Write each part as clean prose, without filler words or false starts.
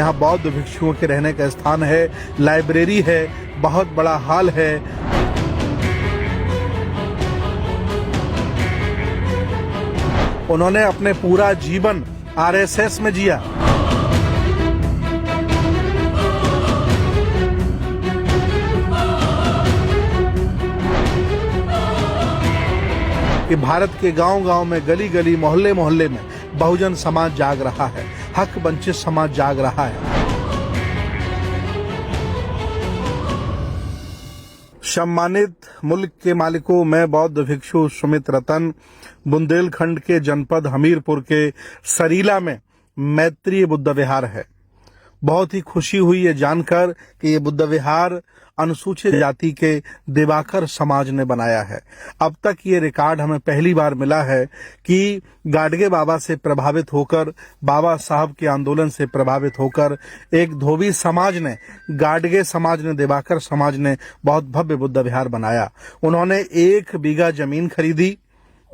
यहाँ बौद्ध भिक्षुओं के रहने का स्थान है, लाइब्रेरी है, बहुत बड़ा हॉल है। उन्होंने अपने पूरा जीवन आरएसएस में जिया। कि भारत के गांव-गांव में, गली-गली, मोहल्ले-मोहल्ले में बहुजन समाज जाग रहा है, हक वंचित समाज जाग रहा है। सम्मानित मुल्क के मालिकों, मैं बौद्ध भिक्षु सुमित रतन बुंदेलखंड के जनपद हमीरपुर के सरीला में मैत्रीय बुद्ध विहार है। बहुत ही खुशी हुई ये जानकर कि ये बुद्ध विहार अनुसूचित जाति के दिवाकर समाज ने बनाया है। अब तक ये रिकॉर्ड हमें पहली बार मिला है कि गाडगे बाबा से प्रभावित होकर, बाबा साहब के आंदोलन से प्रभावित होकर एक धोबी समाज ने, गाडगे समाज ने, दिवाकर समाज ने बहुत भव्य बुद्ध विहार बनाया। उन्होंने 1 बीघा जमीन खरीदी।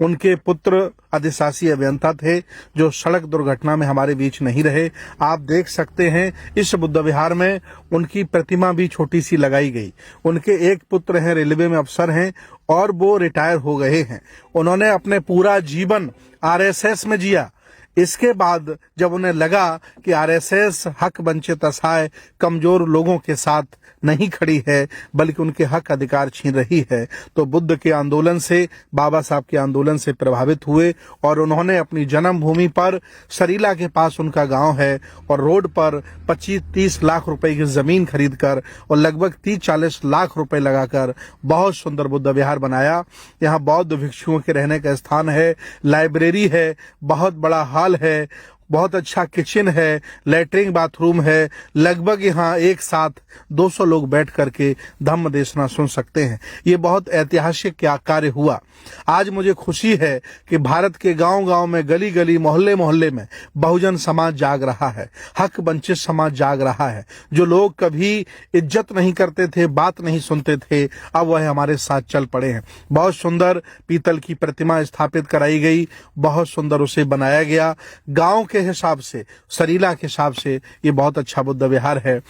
उनके पुत्र अधिशासी अभियंता थे जो सड़क दुर्घटना में हमारे बीच नहीं रहे। आप देख सकते हैं इस बुद्ध विहार में उनकी प्रतिमा भी छोटी सी लगाई गई। उनके एक पुत्र हैं, रेलवे में अफसर हैं और वो रिटायर हो गए हैं। उन्होंने अपने पूरा जीवन आरएसएस में जिया। इसके बाद जब उन्हें लगा कि आरएसएस हक वंचित असहाय कमजोर लोगों के साथ नहीं खड़ी है बल्कि उनके हक अधिकार छीन रही है, तो बुद्ध के आंदोलन से, बाबा साहब के आंदोलन से प्रभावित हुए और उन्होंने अपनी जन्मभूमि पर, सरीला के पास उनका गांव है, और रोड पर 25-30 लाख रुपए की जमीन खरीदकर और लगभग 30-40 लाख रुपए लगाकर बहुत सुंदर बुद्ध विहार बनाया। यहाँ बौद्ध भिक्षुओं के रहने का स्थान है, लाइब्रेरी है, बहुत बड़ा हॉल है, बहुत अच्छा किचन है, लैट्रिन बाथरूम है। लगभग यहाँ एक साथ 200 लोग बैठ करके धम्म देशना सुन सकते हैं। ये बहुत ऐतिहासिक कार्य हुआ। आज मुझे खुशी है कि भारत के गांव-गांव में, गली-गली, मोहल्ले-मोहल्ले में बहुजन समाज जाग रहा है, हक वंचित समाज जाग रहा है। जो लोग कभी इज्जत नहीं करते थे, बात नहीं सुनते थे, अब वह हमारे साथ चल पड़े हैं। बहुत सुंदर पीतल की प्रतिमा स्थापित कराई गई, बहुत सुंदर उसे बनाया गया। गांव के हिसाब से, सरीला के हिसाब से ये बहुत अच्छा बुद्ध विहार है।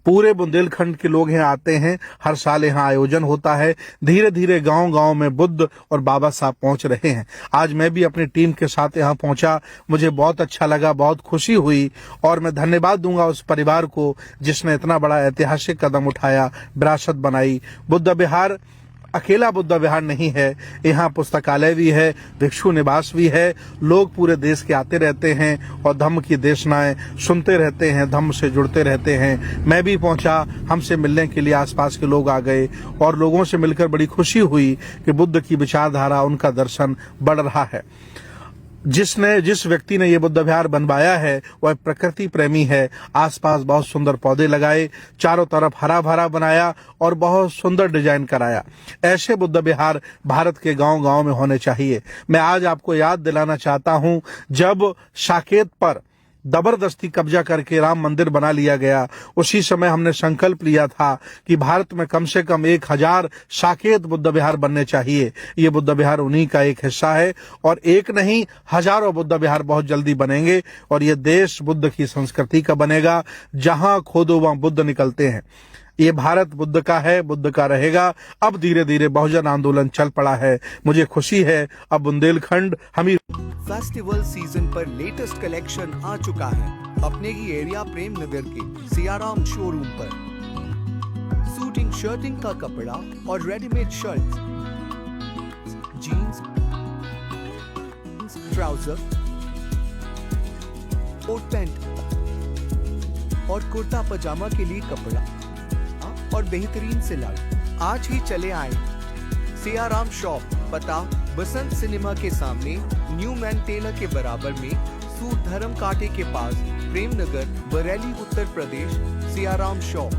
पूरे बुंदेलखंड के लोग यहाँ आते हैं, हर साल यहाँ आयोजन होता है। धीरे धीरे गांव-गांव में बुद्ध और बाबा साहब पहुंच रहे हैं। आज मैं भी अपनी टीम के साथ यहाँ पहुंचा, मुझे बहुत अच्छा लगा, बहुत खुशी हुई और मैं धन्यवाद दूंगा उस परिवार को जिसने इतना बड़ा ऐतिहासिक कदम उठाया, विरासत बनाई। बुद्ध विहार अकेला बुद्ध विहार नहीं है, यहाँ पुस्तकालय भी है, भिक्षु निवास भी है। लोग पूरे देश के आते रहते हैं और धम्म की देशनाएं सुनते रहते हैं, धम्म से जुड़ते रहते हैं। मैं भी पहुंचा, हमसे मिलने के लिए आसपास के लोग आ गए और लोगों से मिलकर बड़ी खुशी हुई कि बुद्ध की विचारधारा, उनका दर्शन बढ़ रहा है। जिस व्यक्ति ने ये बुद्ध विहार बनवाया है वह प्रकृति प्रेमी है। आसपास बहुत सुंदर पौधे लगाए, चारों तरफ हरा भरा बनाया और बहुत सुंदर डिजाइन कराया। ऐसे बुद्ध विहार भारत के गांव-गांव में होने चाहिए। मैं आज आपको याद दिलाना चाहता हूं, जब साकेत पर जबरदस्ती कब्जा करके राम मंदिर बना लिया गया, उसी समय हमने संकल्प लिया था कि भारत में कम से कम 1000 साकेत बुद्ध विहार बनने चाहिए। ये बुद्ध विहार उन्हीं का एक हिस्सा है और एक नहीं, हजारों बुद्ध विहार बहुत जल्दी बनेंगे और ये देश बुद्ध की संस्कृति का बनेगा। जहां खोदो वहां बुद्ध निकलते हैं। ये भारत बुद्ध का है, बुद्ध का रहेगा। अब धीरे धीरे बहुजन आंदोलन चल पड़ा है। मुझे खुशी है अब बुंदेलखंड हमीर फेस्टिवल सीजन पर लेटेस्ट कलेक्शन आ चुका है अपने ही एरिया प्रेम नगर के सियाराम शोरूम पर। सूटिंग शर्टिंग का कपड़ा और readymade shirt, jeans, trouser, coat pant और कुर्ता पजामा के लिए कपड़ा और बेहतरीन सिलाई। आज ही चले आए सियाराम शॉप, पता बसंत सिनेमा के सामने, न्यू मैन टेलर के बराबर में, सूट धर्म कांटे के पास, प्रेम नगर, बरेली, उत्तर प्रदेश। सियाराम शॉप।